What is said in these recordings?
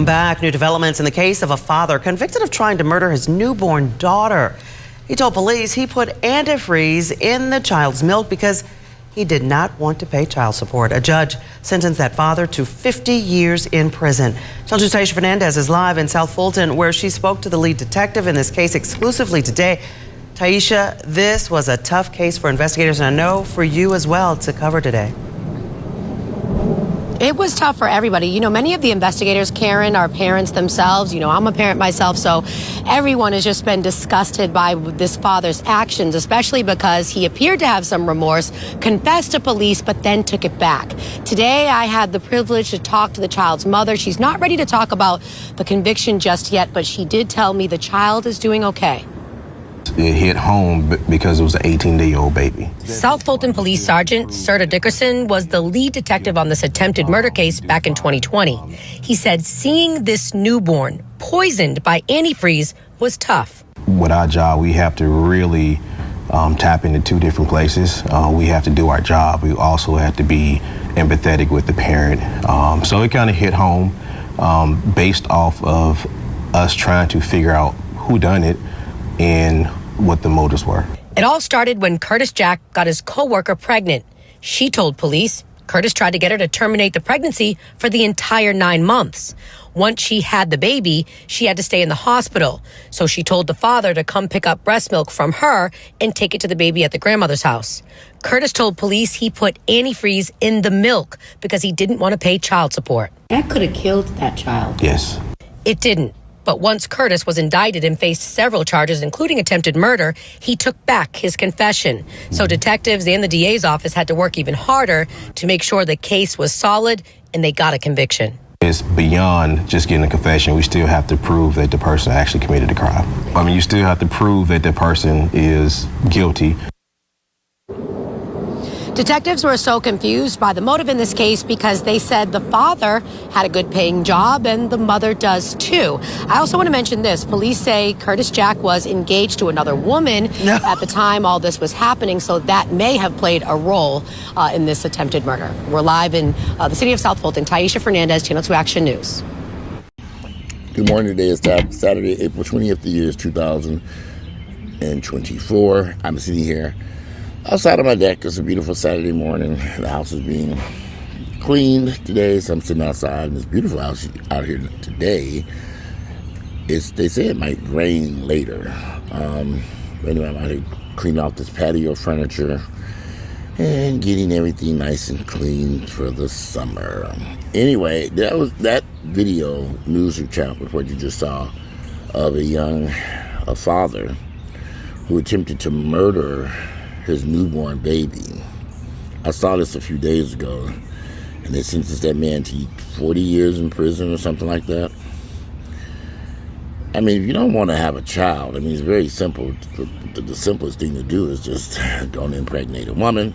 Welcome back. New developments in the case of a father convicted of trying to murder his newborn daughter. He told police he put antifreeze in the child's milk because he did not want to pay child support. A judge sentenced that father to 50 years in prison. Channel 2's Taisha Fernandez is live in South Fulton, where she spoke to the lead detective in this case exclusively today. Taisha, this was a tough case for investigators, and I know for you as well to cover today. It was tough for everybody. You know, many of the investigators, Karen, are parents themselves. You know, I'm a parent myself, so everyone has just been disgusted by this father's actions, especially because he appeared to have some remorse, confessed to police, but then took it back. Today, I had the privilege to talk to the child's mother. She's not ready to talk about the conviction just yet, but she did tell me the child is doing okay. It hit home because it was an 18-day-old baby. South Fulton Police Sergeant Serta Dickerson was the lead detective on this attempted murder case back in 2020. He said seeing this newborn poisoned by antifreeze was tough. With our job, we have to really tap into two different places. We have to do our job. We also have to be empathetic with the parent. So it kind of hit home based off of us trying to figure out who done it and what the motives were. It all started when Curtis Jack got his coworker pregnant. She told police Curtis tried to get her to terminate the pregnancy for the entire 9 months. Once she had the baby, she had to stay in the hospital. So she told the father to come pick up breast milk from her and take it to the baby at the grandmother's house. Curtis told police he put antifreeze in the milk because he didn't want to pay child support. That could have killed that child. Yes. It didn't. But once Curtis was indicted and faced several charges, including attempted murder, he took back his confession. So detectives and the DA's office had to work even harder to make sure the case was solid and they got a conviction. It's beyond just getting a confession. We still have to prove that the person actually committed the crime. I mean, you still have to prove that the person is guilty. Detectives were so confused by the motive in this case because they said the father had a good paying job and the mother does too. I also want to mention this. Police say Curtis Jack was engaged to another woman at the time all this was happening, so that may have played a role in this attempted murder. We're live in the city of South Fulton. Taisha Fernandez, Channel 2 Action News. Good morning. Today is Saturday, April 20th, the year is 2024. I'm sitting here outside of my deck. It's a beautiful Saturday morning. The house is being cleaned today, so I'm sitting outside in this beautiful house out here today. They say it might rain later. Anyway, I'm out here cleaning off this patio furniture and getting everything nice and clean for the summer. Anyway, that was that video news report you just saw of a father who attempted to murder his newborn baby. I saw this a few days ago, and they sentenced that man to 40 years in prison or something like that. I mean, if you don't want to have a child, I mean, it's very simple. The simplest thing to do is just don't impregnate a woman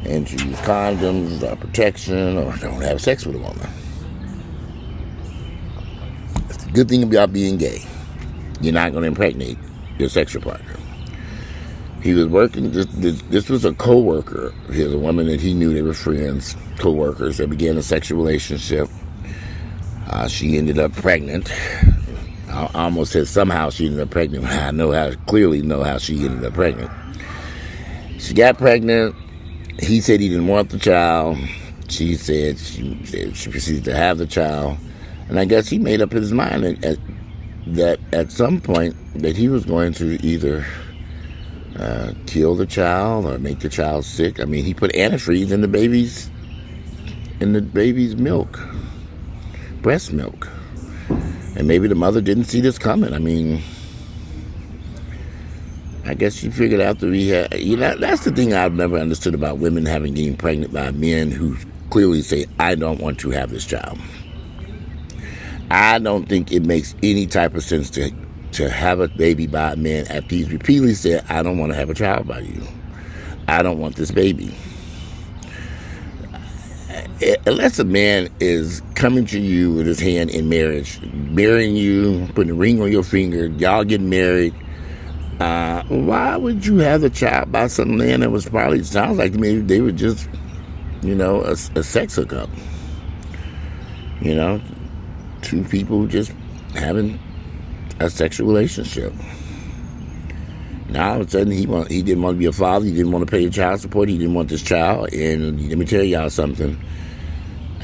and to use condoms or protection, or don't have sex with a woman. It's the good thing about being gay. You're not going to impregnate your sexual partner. He was working, this was a co-worker. He was a woman that he knew, they were friends, co-workers. They began a sexual relationship. She ended up pregnant. I almost said somehow she ended up pregnant. I clearly know how she ended up pregnant. She got pregnant. He said he didn't want the child. She said she proceeded to have the child. And I guess he made up his mind that at some point that he was going to either kill the child or make the child sick. I mean, he put antifreeze in the baby's milk, breast milk. And maybe the mother didn't see this coming. I mean, I guess she figured out that that's the thing I've never understood about women getting pregnant by men who clearly say, I don't want to have this child. I don't think it makes any type of sense to have a baby by a man after he's repeatedly said, I don't want to have a child by you. I don't want this baby. Unless a man is coming to you with his hand in marriage, marrying you, putting a ring on your finger, y'all getting married, why would you have a child by some man that was probably, sounds like maybe they were just, a sex hookup, two people just having a sexual relationship. Now all of a sudden he didn't want to be a father. He didn't want to pay child support. He didn't want this child. And let me tell y'all something.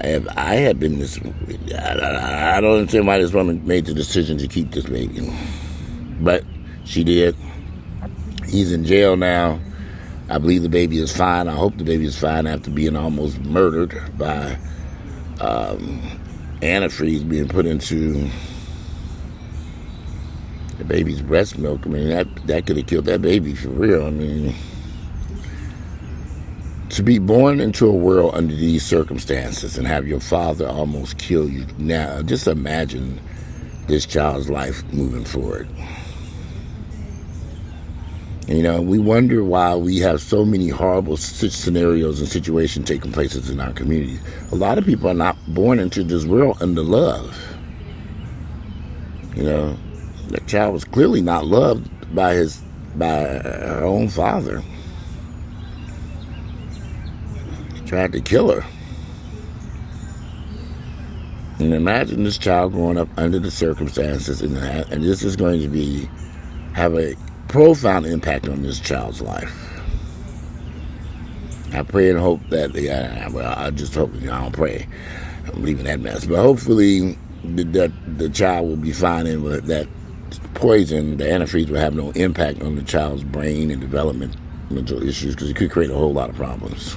If I had been this, I don't understand why this woman made the decision to keep this baby, but she did. He's in jail now. I believe the baby is fine. I hope the baby is fine after being almost murdered by antifreeze being put into the baby's breast milk. I mean, that could have killed that baby for real. I mean, to be born into a world under these circumstances and have your father almost kill you. Now, just imagine this child's life moving forward. You know, we wonder why we have so many horrible scenarios and situations taking places in our community. A lot of people are not born into this world under love. You know, that child was clearly not loved by her own father. He tried to kill her. And imagine this child growing up under the circumstances, and this is going to have a profound impact on this child's life. I pray and hope that I just hope, I don't pray, I'm leaving that mess, but hopefully the child will be fine, and that poison, the antifreeze, will have no impact on the child's brain and developmental issues, because it could create a whole lot of problems.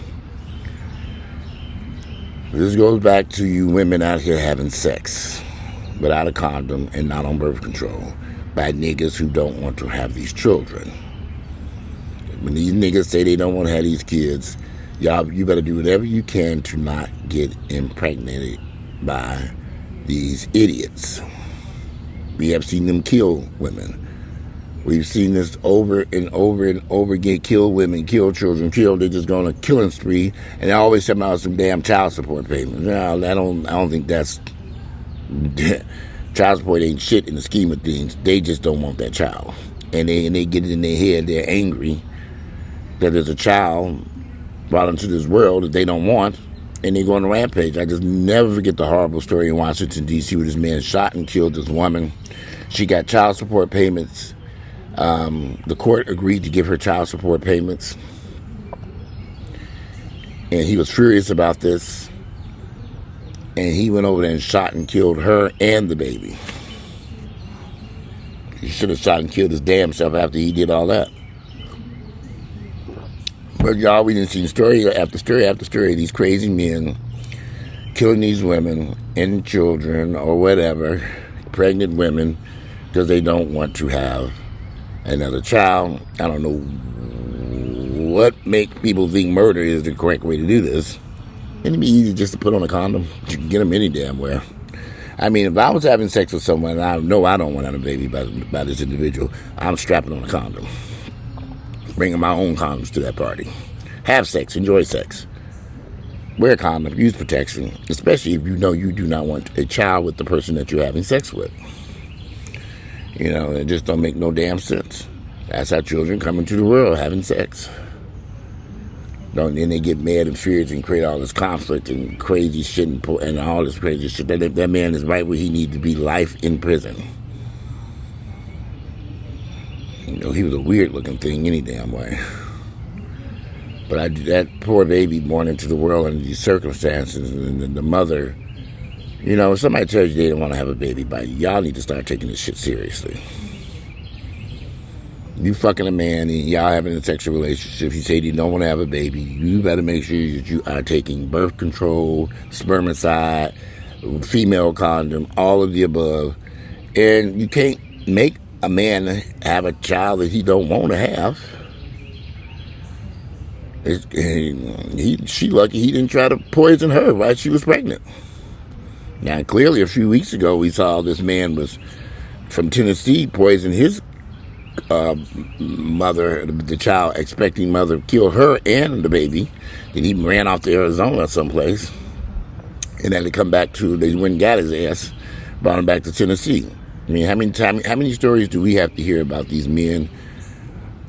This goes back to you women out here having sex without a condom and not on birth control by niggas who don't want to have these children. When these niggas say they don't want to have these kids, you better do whatever you can to not get impregnated by these idiots. We have seen them kill women. We've seen this over and over and over again. Kill women, kill children, They're just going on a killing spree, and they always talking about some damn child support payments. No, I don't think that's child support ain't shit in the scheme of things. They just don't want that child, and they get it in their head. They're angry that there's a child brought into this world that they don't want, and they go on a rampage. I just never forget the horrible story in Washington, D.C., where this man shot and killed this woman. She got child support payments. The court agreed to give her child support payments, and he was furious about this, and he went over there and shot and killed her and the baby. He should have shot and killed his damn self after he did all that. But y'all, we didn't see story after story after story of these crazy men killing these women and children or whatever, pregnant women, because they don't want to have another child. I don't know what make people think murder is the correct way to do this. It'd be easy just to put on a condom. You can get them any damn where. I mean, if I was having sex with someone and I know I don't want to have a baby by this individual, I'm strapping on a condom. Bringing my own condoms to that party. Have sex. Enjoy sex. Wear a condom. Use protection. Especially if you know you do not want a child with the person that you're having sex with. You know, it just don't make no damn sense. That's how children come into the world, having sex. Then they get mad and furious and create all this conflict and crazy shit and all this crazy shit. That man is right where he needs to be, life in prison. You know, he was a weird-looking thing any damn way. But that poor baby born into the world under these circumstances, and the mother, you know, if somebody tells you they don't want to have a baby by you, y'all need to start taking this shit seriously. You fucking a man and y'all having a sexual relationship, he said he don't want to have a baby, you better make sure that you are taking birth control, spermicide, female condom, all of the above. And you can't make a man have a child that he don't want to have. She lucky he didn't try to poison her while she was pregnant. Now, clearly, a few weeks ago, we saw this man was from Tennessee poison his mother, the child expecting mother, killed her and the baby. Then he ran off to Arizona someplace, and had to come back they went and got his ass, brought him back to Tennessee. I mean, how many stories do we have to hear about these men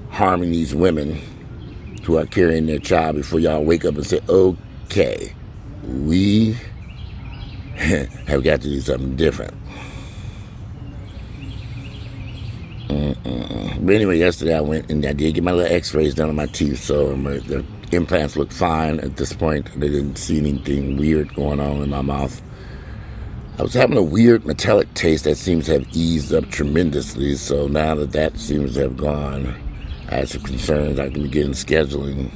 harming these women who are carrying their child before y'all wake up and say, okay, we have got to do something different. But anyway, yesterday I went and I did get my little x-rays done on my teeth, so the implants look fine at this point. They didn't see anything weird going on in my mouth. I was having a weird metallic taste that seems to have eased up tremendously, so now that seems to have gone, I had some concerns. I can begin scheduling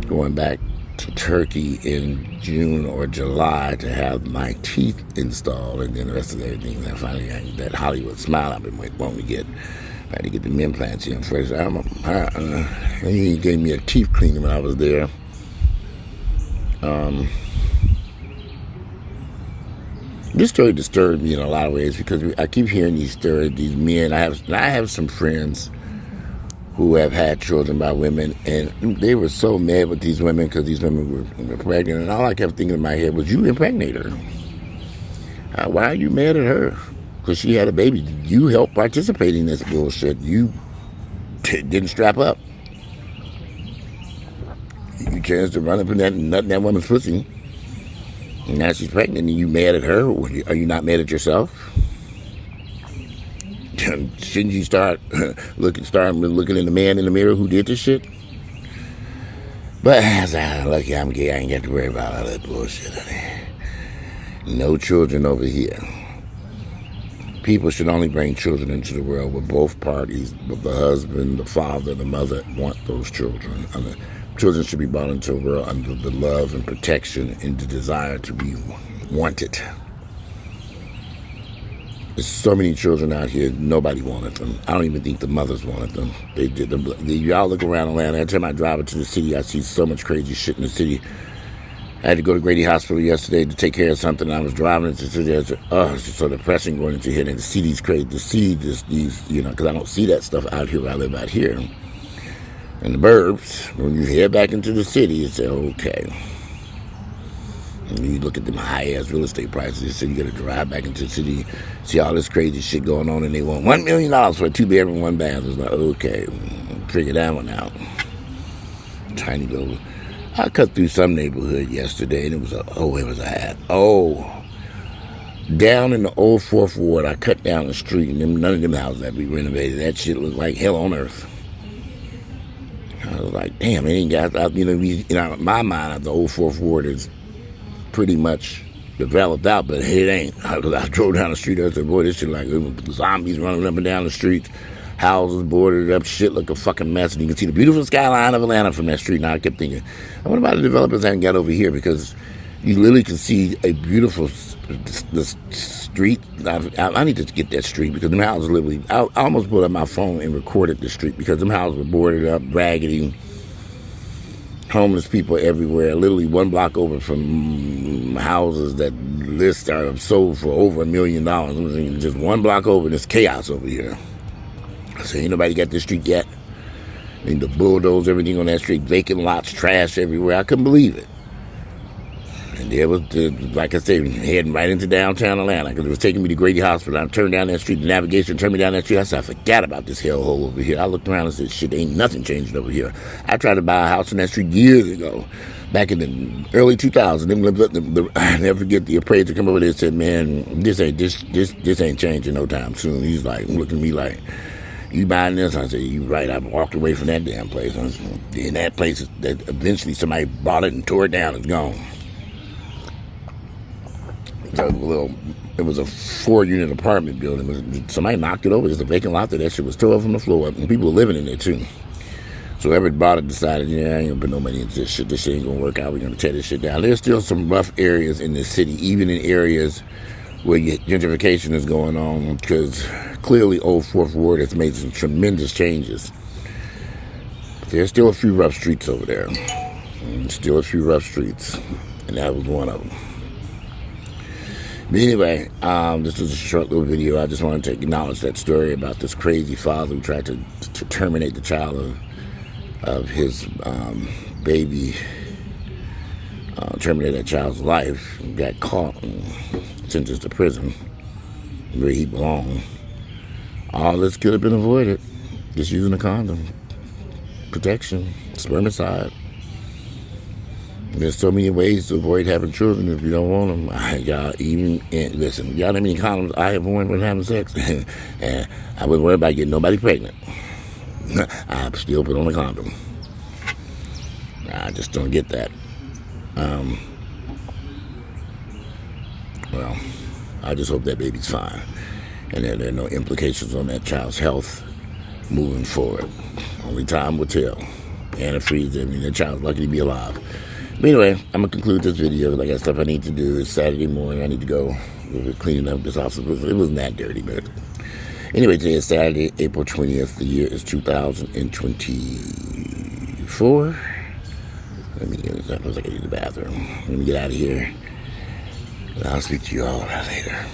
going back to Turkey in June or July to have my teeth installed, and then the rest of everything. I finally got that Hollywood smile I've been wanting to get. I had to get the implants in first. He gave me a teeth cleaning when I was there. This story disturbed me in a lot of ways because I keep hearing these stories, these men. I have some friends who have had children by women, and they were so mad with these women because these women were pregnant, and all I kept thinking in my head was, you impregnate her. Why are you mad at her? Because she had a baby. You helped participate in this bullshit. You didn't strap up. You chanced to run up in that nut in that woman's pussy, and now she's pregnant, and you mad at her? Are you not mad at yourself? Shouldn't you start looking in the man in the mirror who did this shit? But as I'm lucky I'm gay, I ain't got to worry about all that bullshit, honey. No children over here. People should only bring children into the world where both parties, the husband, the father, the mother, want those children. And the children should be brought into the world under the love and protection and the desire to be wanted. There's so many children out here, nobody wanted them. I don't even think the mothers wanted them. They did. Y'all look around Atlanta. Every time I drive into the city, I see so much crazy shit in the city. I had to go to Grady Hospital yesterday to take care of something. I was driving into the city. I said, it's just so depressing going into here and to see these crazy, these, because I don't see that stuff out here where I live out here. In the burbs, when you head back into the city, you say, okay. And you look at them high-ass real estate prices. You say you got to drive back into the city, see all this crazy shit going on, and they want $1 million for a 2-bedroom, 1 bath. It's like, okay, figure that one out. Tiny little. I cut through some neighborhood yesterday, and it was down in the old 4th Ward. I cut down the street, and none of them houses that we renovated. That shit looked like hell on earth. I was like, damn, it ain't got, in my mind, the old 4th Ward is pretty much developed out, but it ain't. I drove down the street, I said, boy, this shit like zombies running up and down the street, houses boarded up, shit look a fucking mess, and you can see the beautiful skyline of Atlanta from that street. Now I kept thinking, what about the developers haven't got over here? Because you literally can see a beautiful the street. I need to get that street because them houses literally, I almost pulled up my phone and recorded the street because them houses were boarded up, raggedy, homeless people everywhere, literally 1 block over from houses that list are sold for over $1 million. Just 1 block over, there's chaos over here. So ain't nobody got this street yet. I mean, the bulldoze everything on that street, vacant lots, trash everywhere. I couldn't believe it. And there was, like I said, heading right into downtown Atlanta because it was taking me to Grady Hospital. I turned down that street, the navigation turned me down that street. I said, I forgot about this hellhole over here. I looked around and said, shit, ain't nothing changed over here. I tried to buy a house in that street years ago, back in the early 2000s. I never forget the appraiser come over there and said, man, this ain't changing no time soon. He's like, looking at me like, you buying this? I said, you right. I walked away from that damn place. And that place, that eventually somebody bought it and tore it down. It's gone. It was a 4-unit apartment building. Somebody knocked it over. There's a vacant lot there. That shit was tore up from the floor up, and people were living in there too. So everybody bought it, decided, I ain't gonna put no money into this shit. This shit ain't gonna work out. We're gonna tear this shit down. There's still some rough areas in this city, even in areas where gentrification is going on, because clearly Old 4th Ward has made some tremendous changes. But there's still a few rough streets over there. Still a few rough streets, and that was one of them. But anyway, this was a short little video. I just wanted to acknowledge that story about this crazy father who tried to terminate the child of his baby, terminate that child's life, and got caught and sentenced to prison where he belonged. All this could have been avoided just using a condom. Protection, spermicide. There's so many ways to avoid having children if you don't want them. Listen, y'all know how many condoms I have worn when having sex? And I wouldn't worry about getting nobody pregnant. I still put on a condom. I just don't get that. Well, I just hope that baby's fine. And that there are no implications on that child's health moving forward. Only time will tell. Antifreeze, I mean, that child's lucky to be alive. But anyway, I'm going to conclude this video. I got stuff I need to do. It's Saturday morning. I need to go cleaning up this house. It wasn't that dirty, but anyway, today is Saturday, April 20th. The year is 2024. Let me get that. I was like, I need the bathroom. Let me get out of here. I'll speak to you all later.